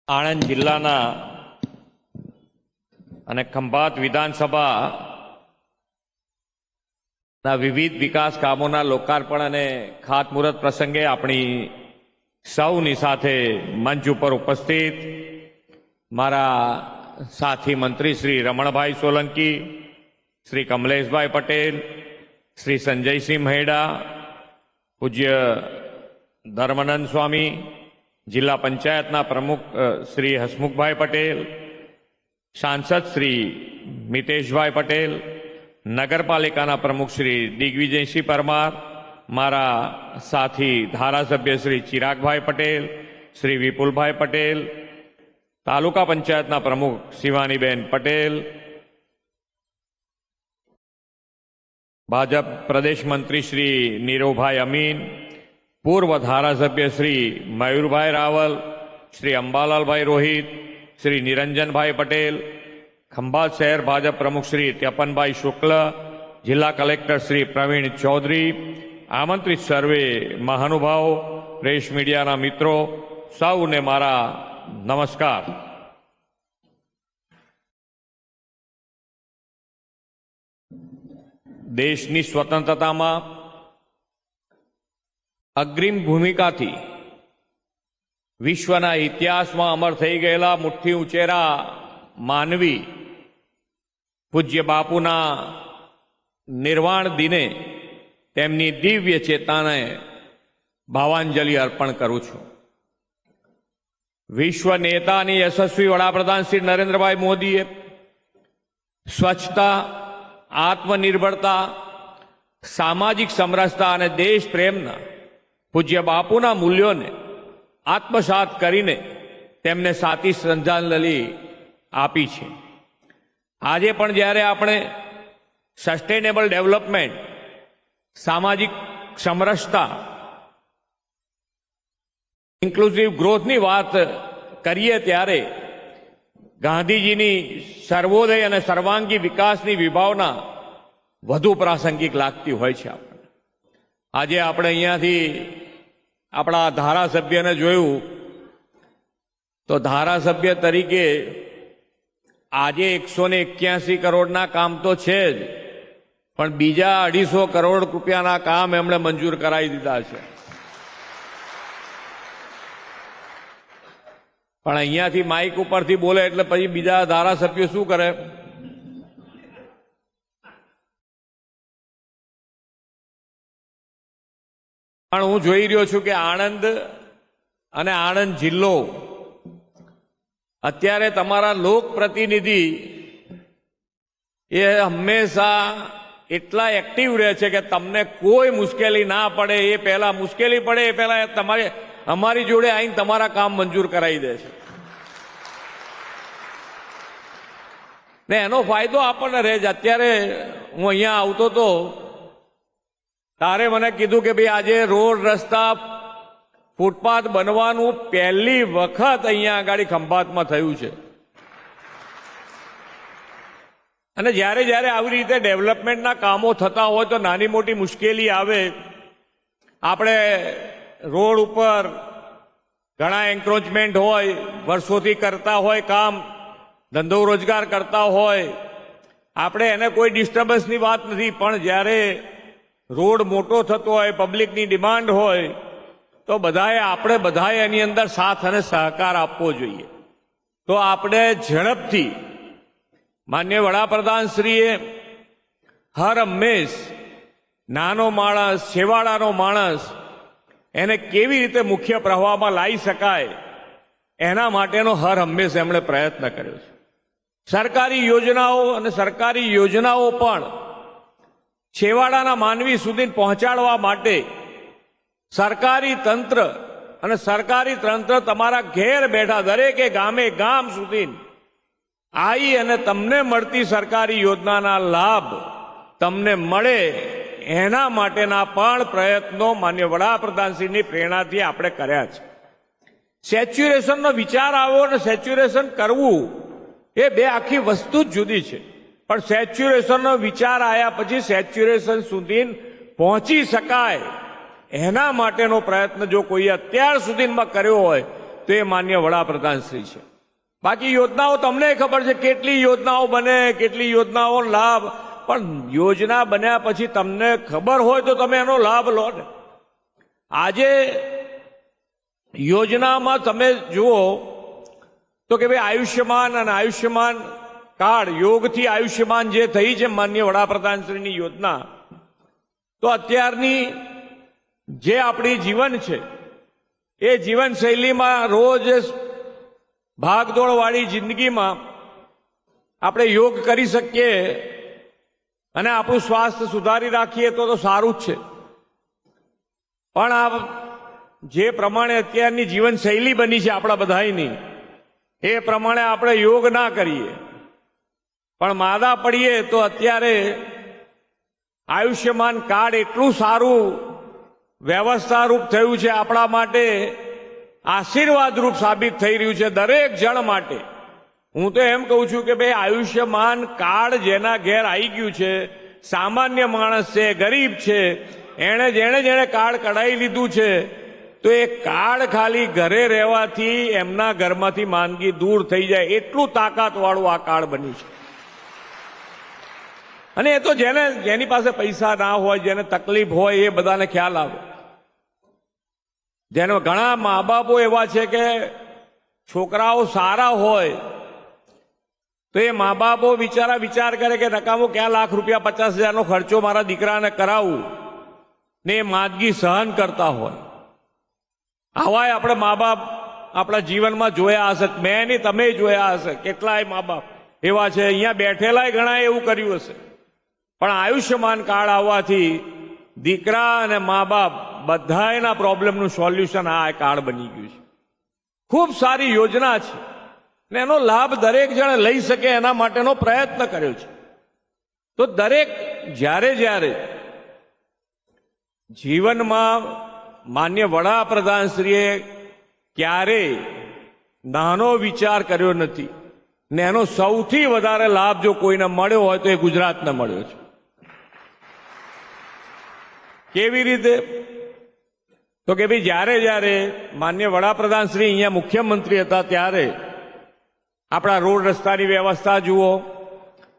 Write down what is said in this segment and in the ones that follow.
આણંદ જિલ્લાના અને ખંભાત વિધાનસભાના વિવિધ વિકાસ કામોના લોકાર્પણ અને ખાતમુહૂર્ત પ્રસંગે આપણી સૌની સાથે મંચ ઉપર ઉપસ્થિત મારા સાથી મંત્રી શ્રી રમણભાઈ સોલંકી, શ્રી કમલેશભાઈ પટેલ, શ્રી સંજયસિંહ મહેડા, પૂજ્ય ધર્માનંદ સ્વામી, જિલ્લા પંચાયતના પ્રમુખ શ્રી હસમુખભાઈ પટેલ, સાંસદ શ્રી મિતેશભાઈ પટેલ, નગરપાલિકાના પ્રમુખ શ્રી દિગ્વિજયસિંહ પરમાર, મારા સાથી ધારાસભ્ય શ્રી ચિરાગભાઈ પટેલ, શ્રી વિપુલભાઈ પટેલ, તાલુકા પંચાયતના પ્રમુખ શિવાનીબેન પટેલ, ભાજપ પ્રદેશ મંત્રી શ્રી નીરવભાઈ અમીન, પૂર્વ ધારાસભ્ય શ્રી મયુરભાઈ રાવલ, શ્રી અંબાલાલભાઈ રોહિત, શ્રી નિરંજનભાઈ પટેલ, ખંભાત શહેર ભાજપ પ્રમુખ શ્રી ત્યપનભાઈ શુક્લ, જિલ્લા કલેક્ટર શ્રી પ્રવીણ ચૌધરી, આમંત્રિત સર્વે મહાનુભાવો, પ્રેસ મીડિયાના મિત્રો, સૌને મારા નમસ્કાર. દેશની સ્વતંત્રતામાં અગ્રીમ ભૂમિકાથી વિશ્વના ઇતિહાસમાં અમર થઈ ગયેલા મુઠ્ઠી ઉંચેરા માનવી પૂજ્ય બાપુના નિર્વાણ દિને તેમની દિવ્ય ચેતનાને ભાવાંજલિ અર્પણ કરું છું. વિશ્વ નેતાની યશસ્વી વડાપ્રધાન શ્રી નરેન્દ્રભાઈ મોદીએ સ્વચ્છતા, આત્મનિર્ભરતા, સામાજિક સમરસતા અને દેશ પ્રેમના પૂજ્ય બાપુના મૂલ્યોને આત્મસાત કરીને તેમને સાચી શ્રદ્ધાંજલિ આપી છે. આજે પણ જ્યારે આપણે સસ્ટેનેબલ ડેવલપમેન્ટ, સામાજિક સમરસતા, ઇન્ક્લુઝિવ ગ્રોથની વાત કરીએ ત્યારે ગાંધીજીની સર્વોદય અને સર્વાંગી વિકાસની વિભાવના વધુ પ્રાસંગિક લાગતી હોય છે. આજે આપણે અહીંયાથી આપણા ધારાસભ્યને જોયું તો ધારાસભ્ય તરીકે આજે 181 કરોડના કામ તો છે જ, પણ બીજા 250 કરોડ રૂપિયાના કામ એમણે મંજૂર કરાવી દીધા છે. પણ અહીંયાથી માઇક ઉપરથી બોલે એટલે પછી બીજા ધારાસભ્યો શું કરે? પણ હું જોઈ રહ્યો છું કે આણંદ અને આણંદ જિલ્લો અત્યારે તમારા લોકપ્રતિનિધિ એ હંમેશા એટલા એક્ટિવ રહે છે કે તમને કોઈ મુશ્કેલી ના પડે એ પહેલા, મુશ્કેલી પડે એ પહેલા તમારે અમારી જોડે આવીને તમારા કામ મંજૂર કરાવી દે છે ને એનો ફાયદો આપણને રહે છે. અત્યારે હું અહીંયા આવતો હતો તારે મને કીધું કે ભાઈ આજે રોડ, રસ્તા, ફૂટપાથ બનવાનું પહેલી વખત અહીંયા આગળ ખંભાતમાં થયું છે. અને જ્યારે જ્યારે આવી રીતે ડેવલપમેન્ટના કામો થતા હોય તો નાની મોટી મુશ્કેલી આવે. આપણે રોડ ઉપર ઘણા એન્ક્રોચમેન્ટ હોય, વર્ષોથી કરતા હોય કામ, ધંધો રોજગાર કરતા હોય, આપણે એને કોઈ ડિસ્ટર્બન્સની વાત નથી. પણ જ્યારે રોડ મોટો થતો હોય, પબ્લિકની ડિમાન્ડ હોય, તો આપણે બધાએ એની અંદર સાથ અને સહકાર આપવો જોઈએ. તો આપણે ઝડપથી માન્ય વડાપ્રધાનશ્રીએ હર હંમેશ નાનો માણસ, છેવાડાનો માણસ એને કેવી રીતે મુખ્ય પ્રવાહમાં લાવી શકાય એના માટેનો હર હંમેશ એમણે પ્રયત્ન કર્યો છે. સરકારી યોજનાઓ અને સરકારી યોજનાઓ પણ છેવાડાના માનવી સુધી પહોંચાડવા માટે સરકારી તંત્ર અને સરકારી તંત્ર તમારા ઘેર બેઠા દરેકે ગામે ગામ સુધી આવી અને તમને મળતી સરકારી યોજનાના લાભ તમને મળે એના માટેના પણ પ્રયત્નો માન્ય વડાપ્રધાનશ્રીની પ્રેરણાથી આપણે કર્યા છે. સેચ્યુરેશનનો વિચાર આવ્યો અને સેચ્યુરેશન કરવું એ બે આખી વસ્તુ જ જુદી છે. પણ સેચ્યુરેશનનો વિચાર આવ્યા પછી સેચ્યુરેશન સુધી પહોંચી શકાય એના માટેનો પ્રયત્ન જો કોઈ અત્યાર સુધીમાં કર્યો હોય તો એ માન્ય વડાપ્રધાનશ્રી છે. બાકી યોજનાઓ તમને ખબર છે, કેટલી યોજનાઓ બને, કેટલી યોજનાઓ લાભ, પણ યોજના બન્યા પછી તમને ખબર હોય તો તમે એનો લાભ લો ને. આજે યોજનામાં તમે જુઓ તો કે ભાઈ આયુષ્યમાન અને આયુષ્યમાન કાર્ડ, યોગથી આયુષ્યમાન જે થઈ છે માન્ય વડાપ્રધાનશ્રીની યોજના, તો અત્યારની જે આપણી જીવન છે એ જીવનશૈલીમાં રોજ ભાગદોડવાળી જિંદગીમાં આપણે યોગ કરી શકીએ અને આપણું સ્વાસ્થ્ય સુધારી રાખીએ તો સારું જ છે. પણ આ જે પ્રમાણે અત્યારની જીવનશૈલી બની છે આપણા બધાની, એ પ્રમાણે આપણે યોગ ના કરીએ પણ માદા પડીએ તો અત્યારે આયુષ્યમાન કાર્ડ એટલું સારું વ્યવસ્થારૂપ થયું છે, આપણા માટે આશીર્વાદરૂપ સાબિત થઈ રહ્યું છે દરેક જણ માટે. હું તો એમ કહું છું કે ભાઈ આયુષ્યમાન કાર્ડ જેના ઘેર આવી ગયું છે, સામાન્ય માણસ છે, ગરીબ છે, જેણે કાર્ડ કઢાવી લીધું છે, તો એ કાર્ડ ખાલી ઘરે રહેવાથી એમના ઘરમાંથી માંદગી દૂર થઈ જાય એટલું તાકાતવાળું આ કાર્ડ બન્યું છે. અને એ તો જેની પાસે પૈસા ના હોય, જેને તકલીફ હોય, એ બધાને ખ્યાલ આવે. જેને ઘણા મા બાપો એવા છે કે છોકરાઓ સારા હોય તો એ મા બાપો બિચારા વિચાર કરે કે નકામો ક્યાં લાખ રૂપિયા 50,000નો ખર્ચો મારા દીકરાને કરાવું, ને એ માંદગી સહન કરતા હોય. આવાય આપણે મા બાપ આપણા જીવનમાં જોયા હશે, મેં નહીં તમે જોયા હશે. કેટલાય મા બાપ એવા છે, અહીંયા બેઠેલાય ઘણા એવું કર્યું હશે. પણ આયુષ્યમાન કાર્ડ આવવાથી દીકરા અને મા બાપ બધાના પ્રોબ્લેમનું સોલ્યુશન આ કાર્ડ બની ગયું છે. ખૂબ સારી યોજના છે ને એનો લાભ દરેક જણ લઈ શકે એના માટેનો પ્રયત્ન કર્યો છે. તો દરેક જ્યારે જીવનમાં માન્ય વડાપ્રધાનશ્રીએ ક્યારેય નાનો વિચાર કર્યો નથી ને એનો સૌથી વધારે લાભ જો કોઈને મળ્યો હોય તો એ ગુજરાતને મળ્યો છે. કેવી રીતે? તો કે ભાઈ જ્યારે માન્ય વડાપ્રધાનશ્રી અહીંયા મુખ્યમંત્રી હતા ત્યારે આપણા રોડ રસ્તાની વ્યવસ્થા જુઓ,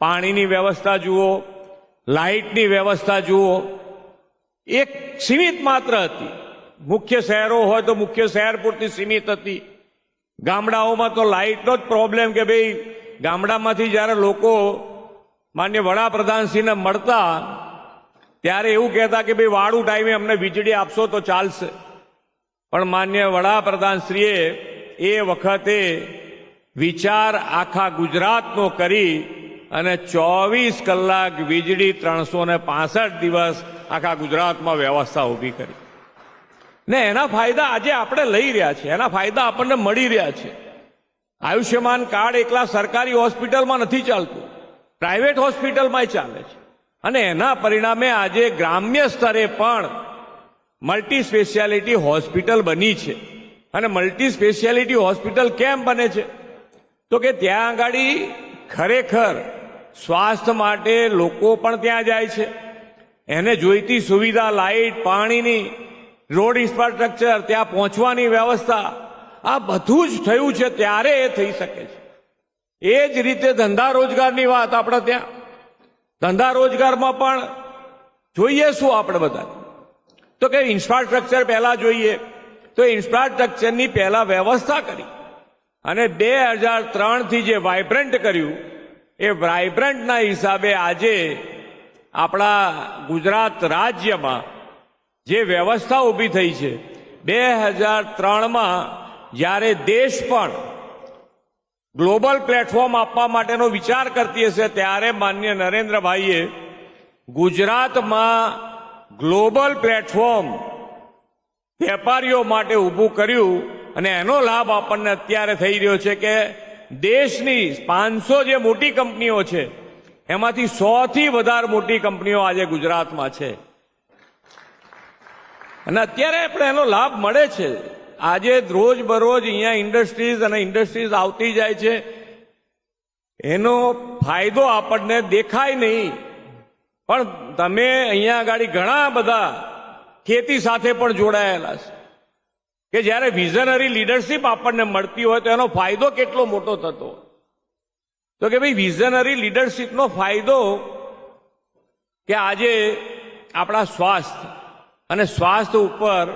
પાણીની વ્યવસ્થા જુઓ, લાઇટની વ્યવસ્થા જુઓ, એક સીમિત માત્ર હતી. મુખ્ય શહેરો હોય તો મુખ્ય શહેર પૂરતી સીમિત હતી. ગામડાઓમાં તો લાઇટનો જ પ્રોબ્લેમ કે ભાઈ ગામડામાંથી જ્યારે લોકો માન્ય વડાપ્રધાનશ્રીને મળતા ત્યારે એવું કહેતા કે ભાઈ વાળું ટાઈમે અમને વીજળી આપશો તો ચાલશે. પણ માન્ય વડાપ્રધાનશ્રીએ એ વખતે વિચાર આખા ગુજરાતનો કરી અને 24 કલાક વીજળી 365 દિવસ આખા ગુજરાતમાં વ્યવસ્થા ઊભી કરી ને એના ફાયદા આજે આપણે લઈ રહ્યા છીએ, એના ફાયદા આપણને મળી રહ્યા છે. આયુષ્યમાન કાર્ડ એકલા સરકારી હોસ્પિટલમાં નથી ચાલતું, પ્રાઇવેટ હોસ્પિટલમાં ચાલે છે. અને એના પરિણામે આજે ગ્રામ્ય સ્તરે પણ મલ્ટી સ્પેશિયાલિટી હોસ્પિટલ બની છે. અને મલ્ટી સ્પેશિયાલિટી હોસ્પિટલ કેમ બને છે? તો કે ત્યાં આગળ ખરેખર સ્વાસ્થ્ય માટે લોકો પણ ત્યાં જાય છે, એને જોઈતી સુવિધા, લાઇટ, પાણીની, રોડ ઇન્ફ્રાસ્ટ્રક્ચર, ત્યાં પહોંચવાની વ્યવસ્થા, આ બધું જ થયું છે ત્યારે એ થઈ શકે છે. એ જ રીતે ધંધા રોજગારની વાત, આપણે ત્યાં ધંધા રોજગારમાં પણ જોઈએ શું આપણે બધા? તો કે ઇન્ફ્રાસ્ટ્રક્ચર પહેલા જોઈએ, તો ઇન્ફ્રાસ્ટ્રક્ચરની પહેલા વ્યવસ્થા કરી અને 2003થી જે વાઇબ્રન્ટ કર્યું, એ વાઇબ્રન્ટના હિસાબે આજે આપણા ગુજરાત રાજ્યમાં જે વ્યવસ્થા ઊભી થઈ છે, 2003માં જ્યારે દેશ પણ ગ્લોબલ પ્લેટફોર્મ આપવા માટેનો વિચાર કરતી હશે ત્યારે માન્ય નરેન્દ્રભાઈએ ગુજરાતમાં ગ્લોબલ પ્લેટફોર્મ વેપારીઓ માટે ઊભું કર્યું અને એનો લાભ આપણને અત્યારે થઈ રહ્યો છે કે દેશની 500 જે મોટી કંપનીઓ છે એમાંથી 100થી વધારે મોટી કંપનીઓ આજે ગુજરાતમાં છે અને અત્યારે આપણે એનો લાભ મળે છે. આજે રોજ બરોજ અહીંયા ઇન્ડસ્ટ્રીઝ આવતી જાય છે, એનો ફાયદો આપણને દેખાય નહીં. પણ તમે અહીંયા આગળ ઘણા બધા ખેતી સાથે પણ જોડાયેલા છે કે જ્યારે વિઝનરી લીડરશિપ આપણને મળતી હોય તો એનો ફાયદો કેટલો મોટો થતો, તો કે ભાઈ વિઝનરી લીડરશિપનો ફાયદો કે આજે આપણા સ્વાસ્થ્ય અને સ્વાસ્થ્ય ઉપર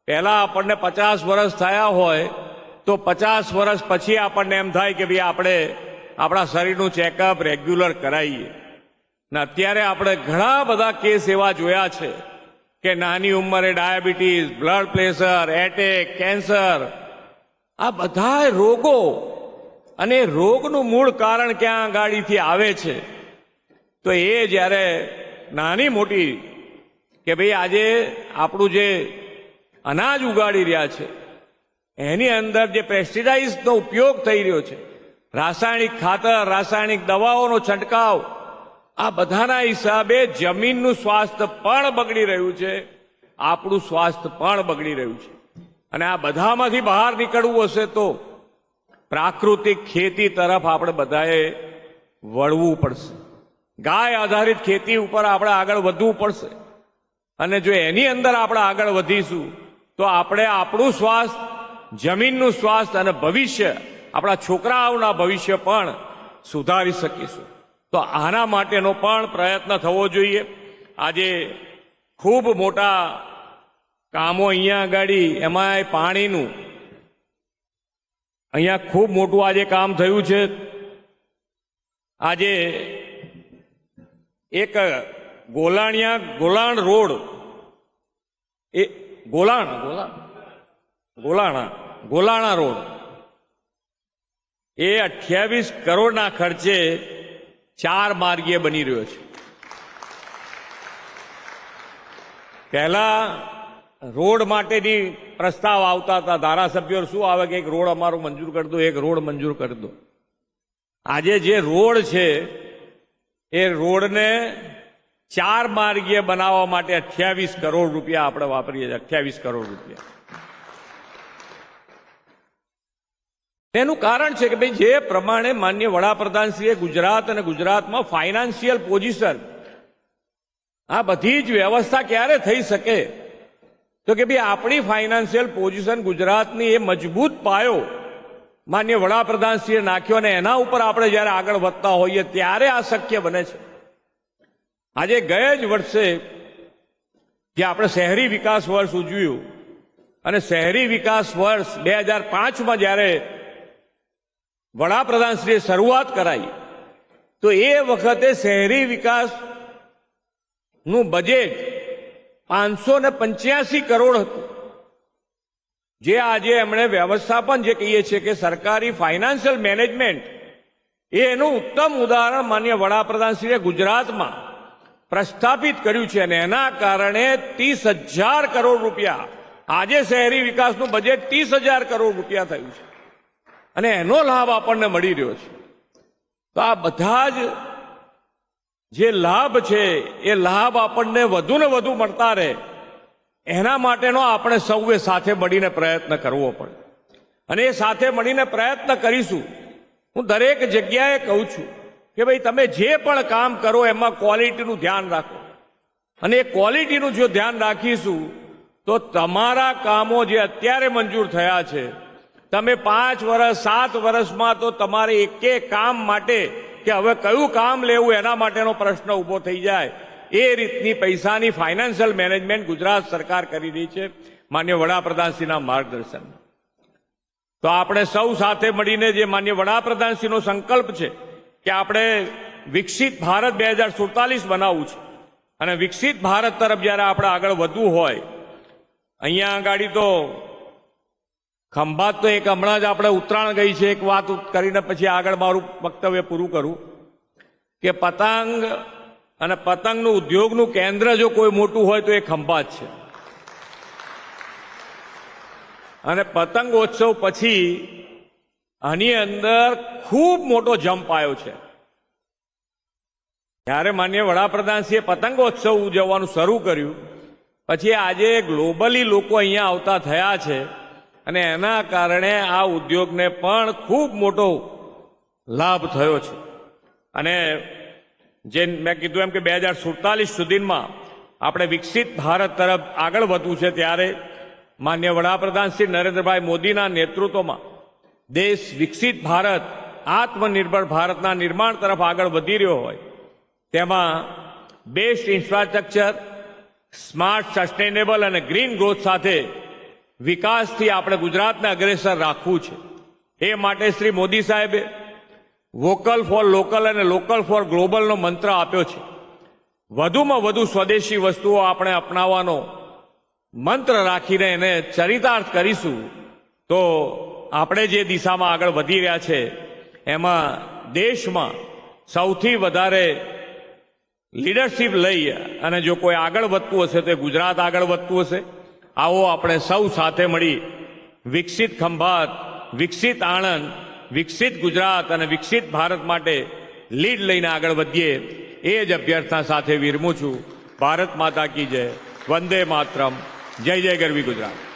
પહેલા આપણને 50 વર્ષ થયા હોય તો 50 વર્ષ પછી આપણને એમ થાય કે ભાઈ આપણે આપણા શરીરનું ચેકઅપ રેગ્યુલર કરાવીએ. ને અત્યારે આપણે ઘણા બધા કેસ એવા જોયા છે કે નાની ઉંમરે diabetes, blood pressure, attack, cancer, આ બધા રોગો, અને રોગનું મૂળ કારણ ક્યાં આગાડીથી આવે છે તો એ જ્યારે નાની મોટી કે ભાઈ આજે આપણું જે અનાજ ઉગાડી રહ્યા છે એની અંદર જે પેસ્ટિસાઇડ્સનો ઉપયોગ થઈ રહ્યો છે, રાસાયણિક ખાતર, રાસાયણિક દવાઓનો છંટકાવ, આ બધાના હિસાબે જમીનનું સ્વાસ્થ્ય પણ બગડી રહ્યું છે, આપણું સ્વાસ્થ્ય પણ બગડી રહ્યું છે. અને આ બધામાંથી બહાર નીકળવું હશે તો પ્રાકૃતિક ખેતી તરફ આપણે બધાએ વળવું પડશે. ગાય આધારિત ખેતી ઉપર આપણે આગળ વધવું પડશે. અને જો એની અંદર આપણે આગળ વધીશું તો આપણે આપણું સ્વાસ્થ્ય, જમીનનું સ્વાસ્થ્ય અને ભવિષ્ય, આપણા છોકરાઓના ભવિષ્ય પણ સુધારી શકીશું. તો આના માટેનો પણ પ્રયત્ન થવો જોઈએ. આજે ખૂબ મોટા કામો અહીંયા આગળ, એમાંય પાણીનું અહીંયા ખૂબ મોટું આજે કામ થયું છે. આજે એક ગોલાણ રોડ, એ ગોલાણા રોડ, એ 28 કરોડના ખર્ચે 4 માર્ગીય બની રહ્યો છે. પહેલા રોડ માટેની પ્રસ્તાવ આવતા હતા, ધારાસભ્યો શું આવે કે એક રોડ અમારો મંજૂર કરી દો, એક રોડ મંજૂર કરી દો. આજે જે રોડ છે એ રોડને 4 માર્ગીય બનાવવા માટે 28 કરોડ રૂપિયા આપણે વાપરીએ છીએ. 28 કરોડ રૂપિયા. એનું કારણ છે કે ભાઈ જે પ્રમાણે માનનીય વડાપ્રધાનશ્રીએ ગુજરાત અને ગુજરાતમાં ફાઇનાન્શિયલ પોઝિશન, આ બધી જ વ્યવસ્થા ક્યારે થઈ શકે તો કે ભાઈ આપણી ફાઇનાન્શિયલ પોઝિશન ગુજરાતની એ મજબૂત પાયો માનનીય વડાપ્રધાનશ્રીએ નાખ્યો અને એના ઉપર આપણે જ્યારે આગળ વધતા હોઈએ ત્યારે આ શક્ય બને છે. આજે ગયા જ વર્ષે જે આપણે શહેરી વિકાસ વર્ષ ઉજવ્યું, અને શહેરી વિકાસ વર્ષ 2005માં જ્યારે વડાપ્રધાનશ્રીએ શરૂઆત કરાઈ તો એ વખતે શહેરી વિકાસનું બજેટ 585 કરોડ હતું. જે આજે એમણે વ્યવસ્થાપન જે કહીએ છીએ કે સરકારી ફાઇનાન્શિયલ મેનેજમેન્ટ, એનું ઉત્તમ ઉદાહરણ માનનીય વડાપ્રધાનશ્રીએ ગુજરાતમાં પ્રસ્થાપિત કર્યું છે. અને એના કારણે 30,000 કરોડ રૂપિયા, આજે શહેરી વિકાસનું બજેટ 30,000 કરોડ રૂપિયા થયું છે અને એનો લાભ આપણને મળી રહ્યો છે. તો આ બધા જ જે લાભ છે એ લાભ આપણને વધુ ને વધુ મળતા રહે એના માટેનો આપણે સૌએ સાથે મળીને પ્રયત્ન કરવો પડે. અને એ સાથે મળીને પ્રયત્ન કરીશું. હું દરેક જગ્યાએ કહું છું કે ભાઈ તમે જે પણ કામ કરો એમાં ક્વોલિટીનું ધ્યાન રાખો. અને એ ક્વોલિટીનું જો ધ્યાન રાખીશું તો તમારા કામો જે અત્યારે મંજૂર થયા છે, તમે 5 વર્ષ 7 વર્ષમાં તો તમારે એક કામ માટે કે હવે કયું કામ લેવું એના માટેનો પ્રશ્ન ઊભો થઈ જાય એ રીતની પૈસાની ફાઇનાન્શિયલ મેનેજમેન્ટ ગુજરાત સરકાર કરી રહી છે માનનીય વડાપ્રધાનશ્રીના માર્ગદર્શન. તો આપણે સૌ સાથે મળીને જે માનનીય વડાપ્રધાનશ્રીનો સંકલ્પ છે કે આપણે વિકસિત ભારત 2047 બનાવવું છે અને વિકસિત ભારત તરફ જ્યારે આપણે આગળ વધવું હોય, અહીંયા આગળ તો ખંભાત તો એક હમણાં જ આપણે ઉત્તરાયણ ગઈ છે, એક વાત કરીને પછી આગળ મારું વક્તવ્ય પૂરું કરું કે પતંગ અને પતંગનું ઉદ્યોગનું કેન્દ્ર જો કોઈ મોટું હોય તો એ ખંભાત છે. અને પતંગોત્સવ પછી આની અંદર ખૂબ મોટો જમ્પ આવ્યો છે. જ્યારે માનનીય વડાપ્રધાનશ્રીએ પતંગોત્સવ ઉજવવાનું શરૂ કર્યું પછી આજે ગ્લોબલી લોકો અહીંયા આવતા થયા છે અને એના કારણે આ ઉદ્યોગને પણ ખૂબ મોટો લાભ થયો છે. અને જે મેં કીધું એમ કે 2047 સુધીમાં આપણે વિકસિત ભારત તરફ આગળ વધવું છે ત્યારે માન્ય વડાપ્રધાન શ્રી નરેન્દ્રભાઈ મોદીના નેતૃત્વમાં દેશ વિકસિત ભારત આત્મનિર્ભર ભારતના નિર્માણ તરફ આગળ વધી રહ્યો હોય તેમાં બેસ્ટ ઇન્ફ્રાસ્ટ્રક્ચર, સ્માર્ટ, સસ્ટેનેબલ અને ગ્રીન ગ્રોથ સાથે વિકાસથી આપણે ગુજરાતને અગ્રેસર રાખવું છે. એ માટે શ્રી મોદી સાહેબે વોકલ ફોર લોકલ અને લોકલ ફોર ગ્લોબલનો મંત્ર આપ્યો છે. વધુમાં વધુ સ્વદેશી વસ્તુઓ આપણે અપનાવવાનો મંત્ર રાખીને એને ચરિતાર્થ કરીશું તો આપણે જે દિશામાં આગળ વધી રહ્યા છે એમાં દેશમાં સૌથી વધારે લીડરશીપ લઈ અને જો કોઈ આગળ વધતું હશે તો ગુજરાત આગળ વધતું હશે. આવો આપણે સૌ સાથે મળી વિકસિત ખંભાત, વિકસિત આણંદ, વિકસિત ગુજરાત અને વિકસિત ભારત માટે લીડ લઈને આગળ વધીએ એ જ અભ્યર્થના સાથે વિરમું છું. ભારત માતા કી જય. વંદે માતરમ. જય જય ગરવી ગુજરાત.